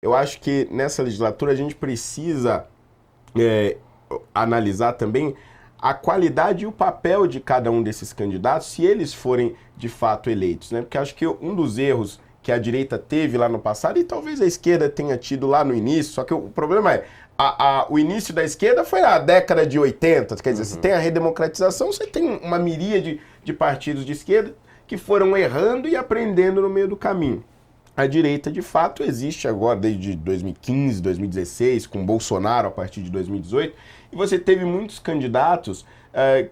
Eu acho que nessa legislatura a gente precisa é, analisar também a qualidade e o papel de cada um desses candidatos, se eles forem de fato eleitos, né? Porque acho que um dos erros que a direita teve lá no passado, e talvez a esquerda tenha tido lá no início, só que o problema é, o início da esquerda foi na década de 80, quer dizer, você tem a redemocratização, você tem uma miríade de partidos de esquerda que foram errando e aprendendo no meio do caminho. A direita, de fato, existe agora desde 2015, 2016, com Bolsonaro a partir de 2018, e você teve muitos candidatos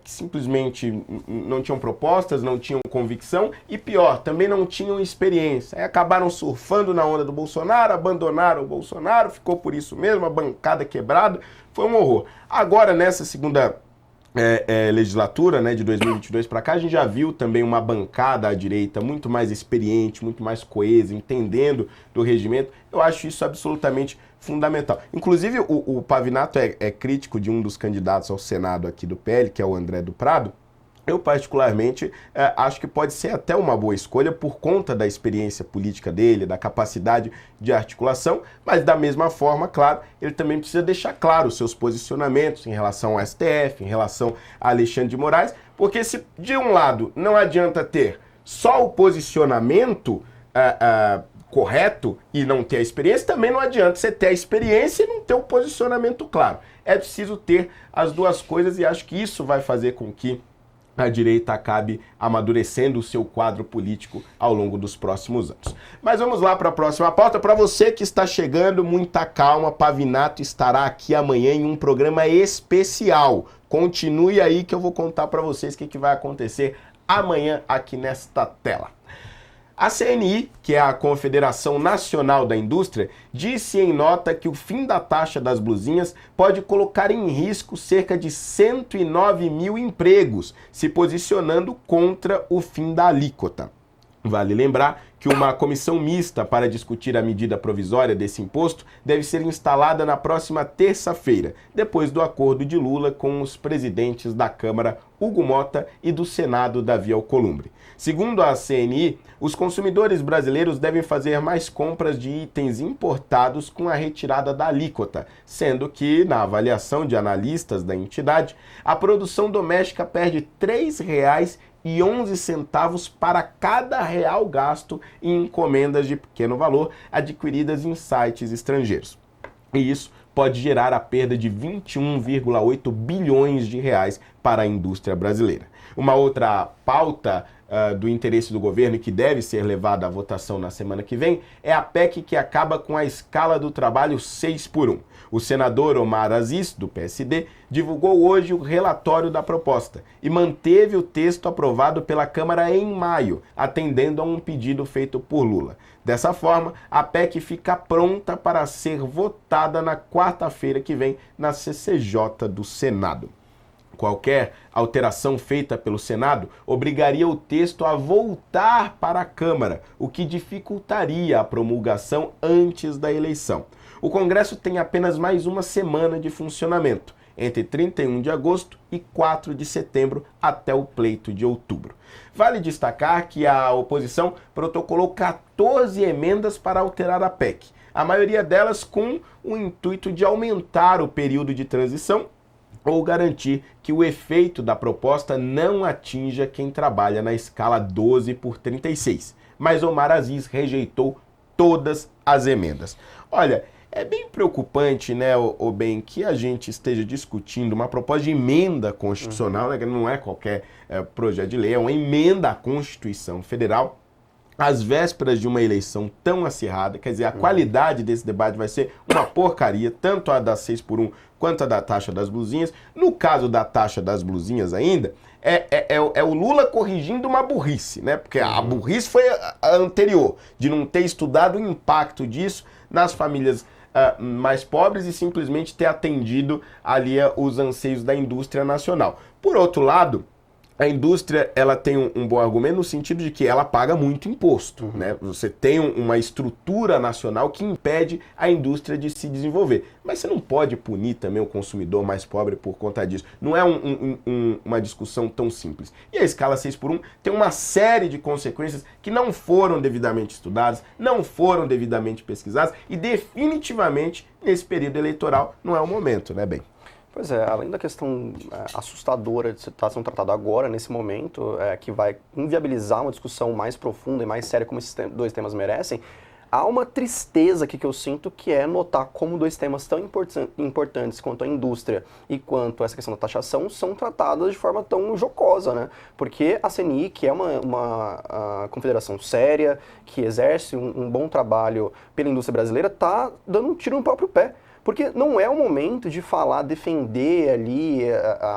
que simplesmente não tinham propostas, não tinham convicção e, pior, também não tinham experiência. Aí acabaram surfando na onda do Bolsonaro, abandonaram o Bolsonaro, ficou por isso mesmo, a bancada quebrada, foi um horror. Agora, nessa segunda legislatura, né, de 2022 para cá, a gente já viu também uma bancada à direita muito mais experiente, muito mais coesa, entendendo do regimento. Eu acho isso absolutamente fundamental. Inclusive, o Pavinato é crítico de um dos candidatos ao Senado aqui do PL, que é o André do Prado. Eu, particularmente, acho que pode ser até uma boa escolha por conta da experiência política dele, da capacidade de articulação, mas da mesma forma, claro, ele também precisa deixar claro os seus posicionamentos em relação ao STF, em relação a Alexandre de Moraes, porque se de um lado não adianta ter só o posicionamento correto e não ter a experiência, também não adianta você ter a experiência e não ter o posicionamento claro. É preciso ter as duas coisas e acho que isso vai fazer com que a direita acabe amadurecendo o seu quadro político ao longo dos próximos anos. Mas vamos lá para a próxima pauta. Para você que está chegando, muita calma, Pavinato estará aqui amanhã em um programa especial. Continue aí que eu vou contar para vocês o que vai acontecer amanhã aqui nesta tela. A CNI, que é a Confederação Nacional da Indústria, disse em nota que o fim da taxa das blusinhas pode colocar em risco cerca de 109 mil empregos, se posicionando contra o fim da alíquota. Vale lembrar que uma comissão mista para discutir a medida provisória desse imposto deve ser instalada na próxima terça-feira, depois do acordo de Lula com os presidentes da Câmara, Hugo Mota, e do Senado, Davi Alcolumbre. Segundo a CNI, os consumidores brasileiros devem fazer mais compras de itens importados com a retirada da alíquota, sendo que, na avaliação de analistas da entidade, a produção doméstica perde R$ 3,11 para cada real gasto em encomendas de pequeno valor adquiridas em sites estrangeiros. E isso pode gerar a perda de 21,8 bilhões de reais para a indústria brasileira. Uma outra pauta do interesse do governo e que deve ser levada à votação na semana que vem é a PEC que acaba com a escala do trabalho 6x1. O senador Omar Aziz, do PSD, divulgou hoje o relatório da proposta e manteve o texto aprovado pela Câmara em maio, atendendo a um pedido feito por Lula. Dessa forma, a PEC fica pronta para ser votada na quarta-feira que vem na CCJ do Senado. Qualquer alteração feita pelo Senado obrigaria o texto a voltar para a Câmara, o que dificultaria a promulgação antes da eleição. O Congresso tem apenas mais uma semana de funcionamento, entre 31 de agosto e 4 de setembro, até o pleito de outubro. Vale destacar que a oposição protocolou 14 emendas para alterar a PEC, a maioria delas com o intuito de aumentar o período de transição ou garantir que o efeito da proposta não atinja quem trabalha na escala 12/36. Mas Omar Aziz rejeitou todas as emendas. Olha, é bem preocupante, né, bem, que a gente esteja discutindo uma proposta de emenda constitucional, né, que não é qualquer projeto de lei, é uma emenda à Constituição Federal, às vésperas de uma eleição tão acirrada. Quer dizer, a qualidade desse debate vai ser uma porcaria, tanto a da 6x1 quanto a da taxa das blusinhas. No caso da taxa das blusinhas ainda, é o Lula corrigindo uma burrice, né? Porque a burrice foi a anterior, de não ter estudado o impacto disso nas famílias mais pobres e simplesmente ter atendido ali os anseios da indústria nacional. Por outro lado, a indústria ela tem um bom argumento no sentido de que ela paga muito imposto, né? Você tem uma estrutura nacional que impede a indústria de se desenvolver. Mas você não pode punir também o consumidor mais pobre por conta disso. Não é uma discussão tão simples. E a escala 6 por 1 tem uma série de consequências que não foram devidamente estudadas, não foram devidamente pesquisadas e definitivamente nesse período eleitoral não é o momento, né, bem? Pois é, além da questão assustadora de estar sendo tratado agora, nesse momento, que vai inviabilizar uma discussão mais profunda e mais séria como esses dois temas merecem, há uma tristeza aqui que eu sinto, que é notar como dois temas tão importantes quanto a indústria e quanto essa questão da taxação são tratadas de forma tão jocosa, né? Porque a CNI, que é uma confederação séria, que exerce um bom trabalho pela indústria brasileira, está dando um tiro no próprio pé. Porque não é o momento de falar, defender ali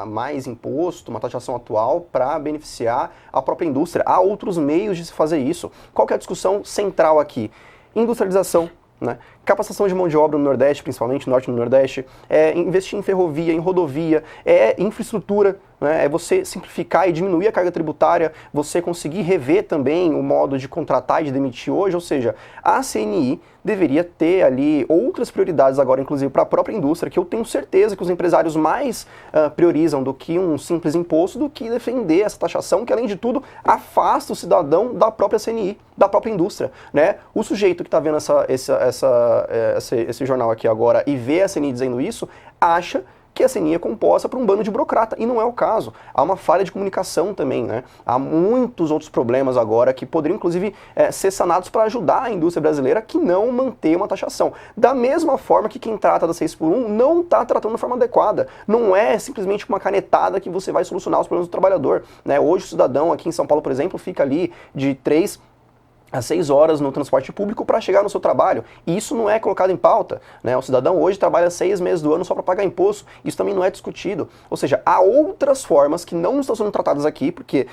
mais imposto, uma taxação atual para beneficiar a própria indústria. Há outros meios de se fazer isso. Qual que é a discussão central aqui? Industrialização, né? Capacitação de mão de obra no Nordeste, principalmente no Norte e no Nordeste, investir em ferrovia, em rodovia, infraestrutura, né? É você simplificar e diminuir a carga tributária, você conseguir rever também o modo de contratar e de demitir hoje, ou seja, a CNI deveria ter ali outras prioridades agora, inclusive para a própria indústria, que eu tenho certeza que os empresários mais priorizam do que um simples imposto, do que defender essa taxação, que além de tudo afasta o cidadão da própria CNI, da própria indústria, né? O sujeito que está vendo esse jornal aqui agora e vê a CNI dizendo isso, acha que a CNI é composta por um bando de burocrata, e não é o caso. Há uma falha de comunicação também, né? Há muitos outros problemas agora que poderiam, inclusive, ser sanados para ajudar a indústria brasileira que não manter uma taxação. Da mesma forma que quem trata da 6 por 1 não está tratando de forma adequada. Não é simplesmente uma canetada que você vai solucionar os problemas do trabalhador, né? Hoje o cidadão aqui em São Paulo, por exemplo, fica ali de 3 às 6 horas no transporte público para chegar no seu trabalho. E isso não é colocado em pauta, né? O cidadão hoje trabalha 6 meses do ano só para pagar imposto. Isso também não é discutido. Ou seja, há outras formas que não estão sendo tratadas aqui, porque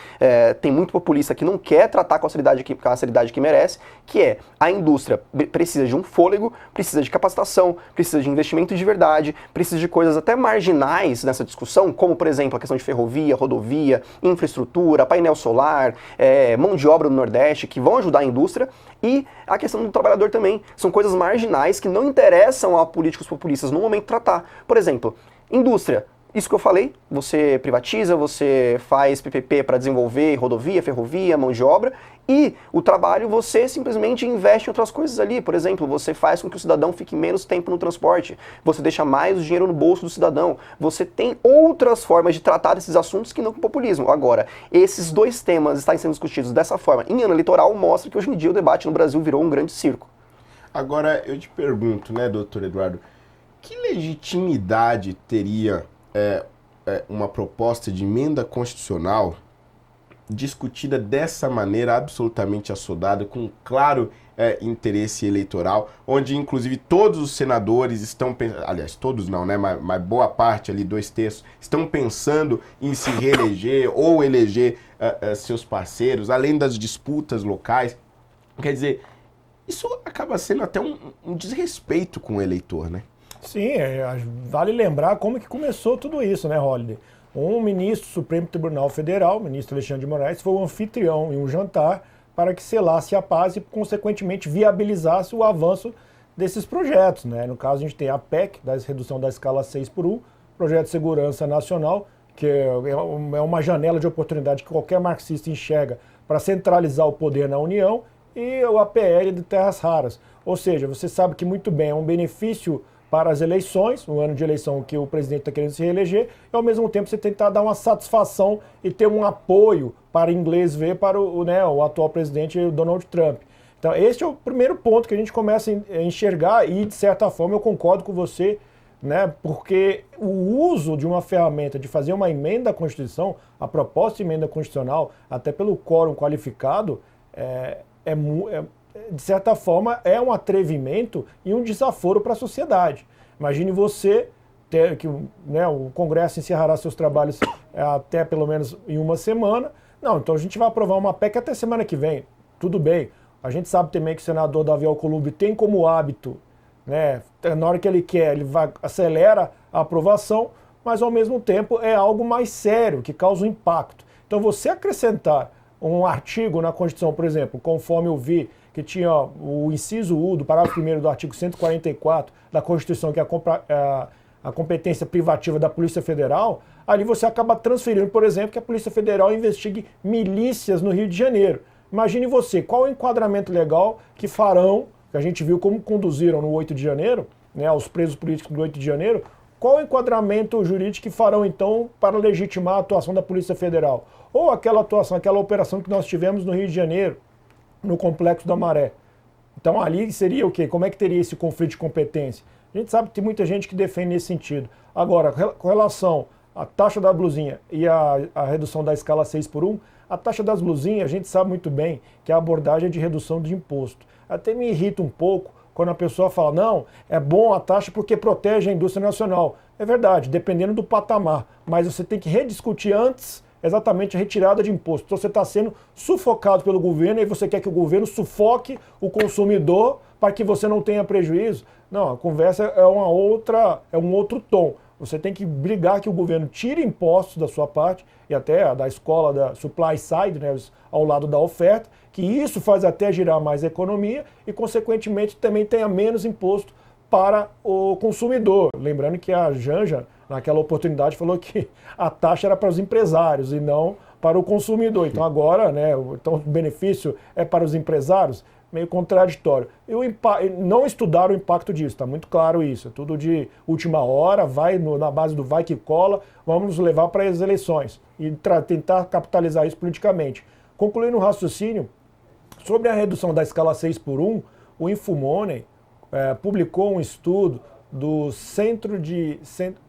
tem muito populista que não quer tratar com a seriedade que merece, que é a indústria precisa de um fôlego, precisa de capacitação, precisa de investimento de verdade, precisa de coisas até marginais nessa discussão, como, por exemplo, a questão de ferrovia, rodovia, infraestrutura, painel solar, mão de obra no Nordeste, que vão ajudar a indústria, e a questão do trabalhador também. São coisas marginais que não interessam a políticos populistas no momento de tratar. Por exemplo, indústria. Isso que eu falei, você privatiza, você faz PPP para desenvolver rodovia, ferrovia, mão de obra, e o trabalho você simplesmente investe em outras coisas ali. Por exemplo, você faz com que o cidadão fique menos tempo no transporte, você deixa mais o dinheiro no bolso do cidadão, você tem outras formas de tratar esses assuntos que não com populismo. Agora, esses dois temas estarem sendo discutidos dessa forma em ano eleitoral mostra que hoje em dia o debate no Brasil virou um grande circo. Agora, eu te pergunto, né, doutor Eduardo, que legitimidade teria uma proposta de emenda constitucional discutida dessa maneira absolutamente assodada, com um claro interesse eleitoral, onde inclusive todos os senadores estão pensando, aliás, todos não, né, mas boa parte ali, 2/3, estão pensando em se reeleger ou eleger seus parceiros, além das disputas locais. Quer dizer, isso acaba sendo até um desrespeito com o eleitor, né? Sim, vale lembrar como que começou tudo isso, né, Holliday? Um ministro do Supremo Tribunal Federal, o ministro Alexandre de Moraes, foi o anfitrião em um jantar para que selasse a paz e, consequentemente, viabilizasse o avanço desses projetos, né? No caso, a gente tem a PEC, da redução da escala 6 por 1, Projeto de Segurança Nacional, que é uma janela de oportunidade que qualquer marxista enxerga para centralizar o poder na União, e o APL de terras raras. Ou seja, você sabe que muito bem, é um benefício para as eleições, no ano de eleição que o presidente está querendo se reeleger, e ao mesmo tempo você tentar dar uma satisfação e ter um apoio para inglês ver para o atual presidente Donald Trump. Então esse é o primeiro ponto que a gente começa a enxergar e, de certa forma, eu concordo com você, né, porque o uso de uma ferramenta de fazer uma emenda à Constituição, a proposta de emenda constitucional, até pelo quórum qualificado, de certa forma, é um atrevimento e um desaforo para a sociedade. Imagine você ter que o Congresso encerrará seus trabalhos até pelo menos em uma semana. Não, então a gente vai aprovar uma PEC até semana que vem. Tudo bem. A gente sabe também que o senador Davi Alcolumbre tem como hábito, né, na hora que ele quer, acelera a aprovação, mas ao mesmo tempo é algo mais sério, que causa um impacto. Então, você acrescentar um artigo na Constituição, por exemplo, conforme eu vi, que tinha o inciso U do parágrafo 1º do artigo 144 da Constituição, que é a competência privativa da Polícia Federal, ali você acaba transferindo, por exemplo, que a Polícia Federal investigue milícias no Rio de Janeiro. Imagine você, qual é o enquadramento legal que farão, que a gente viu como conduziram no 8 de janeiro, né, os presos políticos do 8 de janeiro, qual o enquadramento jurídico que farão, então, para legitimar a atuação da Polícia Federal? Ou aquela atuação, aquela operação que nós tivemos no Rio de Janeiro, no Complexo da Maré. Então, ali seria o quê? Como é que teria esse conflito de competência? A gente sabe que tem muita gente que defende nesse sentido. Agora, com relação à taxa da blusinha e a redução da escala 6x1, a taxa das blusinhas, a gente sabe muito bem que a abordagem é de redução de imposto. Até me irrita um pouco quando a pessoa fala, não, é bom a taxa porque protege a indústria nacional. É verdade, dependendo do patamar, mas você tem que rediscutir antes exatamente a retirada de imposto. Então você está sendo sufocado pelo governo e você quer que o governo sufoque o consumidor para que você não tenha prejuízo. Não, a conversa é um outro tom. Você tem que brigar que o governo tire impostos da sua parte, e até da escola da supply side, né, ao lado da oferta, que isso faz até girar mais economia e, consequentemente, também tenha menos imposto para o consumidor. Lembrando que a Janja, naquela oportunidade, falou que a taxa era para os empresários e não para o consumidor. Então agora, né, então, o benefício é para os empresários? Meio contraditório. Não estudaram o impacto disso, está muito claro isso. É tudo de última hora, vai na base do vai que cola, vamos nos levar para as eleições e tentar capitalizar isso politicamente. Concluindo o raciocínio, sobre a redução da escala 6x1, o Infomoney publicou um estudo do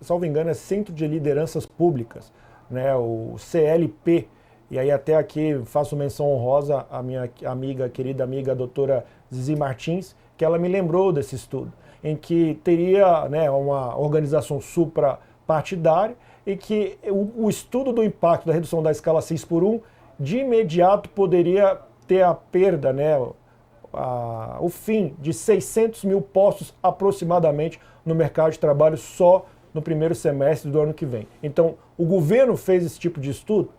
salvo engano, é Centro de Lideranças Públicas, né, o CLP. E aí até aqui faço menção honrosa à minha querida amiga, a doutora Zizi Martins, que ela me lembrou desse estudo, em que teria, né, uma organização suprapartidária e que o estudo do impacto da redução da escala 6x1 de imediato poderia ter a perda, né, o fim de 600 mil postos aproximadamente no mercado de trabalho só no primeiro semestre do ano que vem. Então, o governo fez esse tipo de estudo,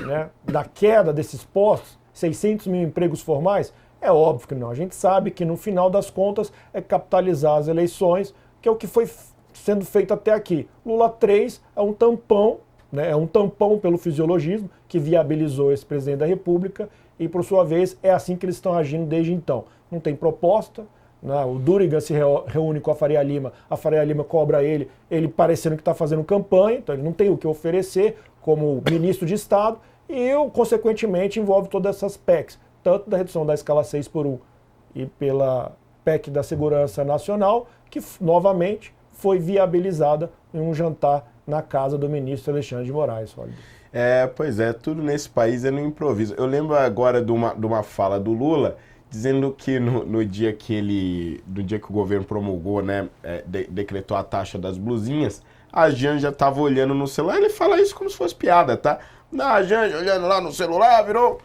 né, da queda desses postos, 600 mil empregos formais? É óbvio que não. A gente sabe que no final das contas é capitalizar as eleições, que é o que foi sendo feito até aqui. Lula 3 é um tampão, né, é um tampão pelo fisiologismo que viabilizou esse presidente da República e, por sua vez, é assim que eles estão agindo desde então. Não tem proposta, né, o Duriga se reúne com a Faria Lima cobra ele parecendo que está fazendo campanha, então ele não tem o que oferecer como ministro de Estado, e, consequentemente, envolve todas essas PECs, tanto da redução da escala 6x1 e pela PEC da Segurança Nacional, que, novamente, foi viabilizada em um jantar na casa do ministro Alexandre de Moraes. Pois é, tudo nesse país é no improviso. Eu lembro agora de uma fala do Lula, dizendo que no dia que o governo promulgou, né, decretou a taxa das blusinhas, a Janja estava olhando no celular. Ele fala isso como se fosse piada, tá? A Janja olhando lá no celular, virou...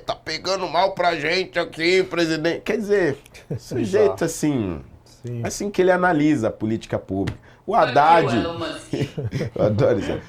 tá pegando mal pra gente aqui, presidente. Quer dizer, sujeito assim... Sim. Assim que ele analisa a política pública. O Haddad... Eu adoro isso.